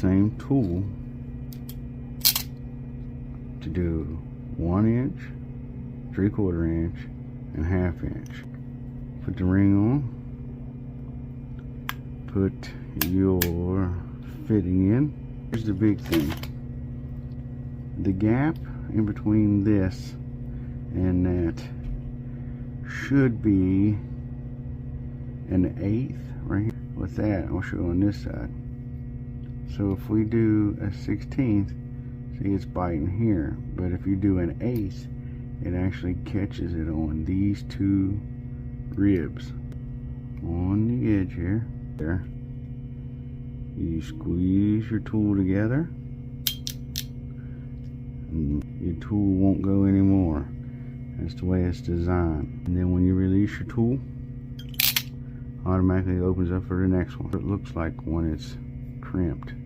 same tool to do 1 inch, 3/4 inch, and 1/2 inch. Put the ring on. Put your fitting in. Here's the big thing. The gap in between this and that should be an 1/8 right here. With that, I'll show on this side. So if we do a 1/16, see it's biting here, but if you do an 1/8, it actually catches it on these two ribs on the edge here. There. You squeeze your tool together, and your tool won't go anymore. That's the way it's designed. And then when you release your tool, automatically opens up for the next one. It looks like when it's crimped.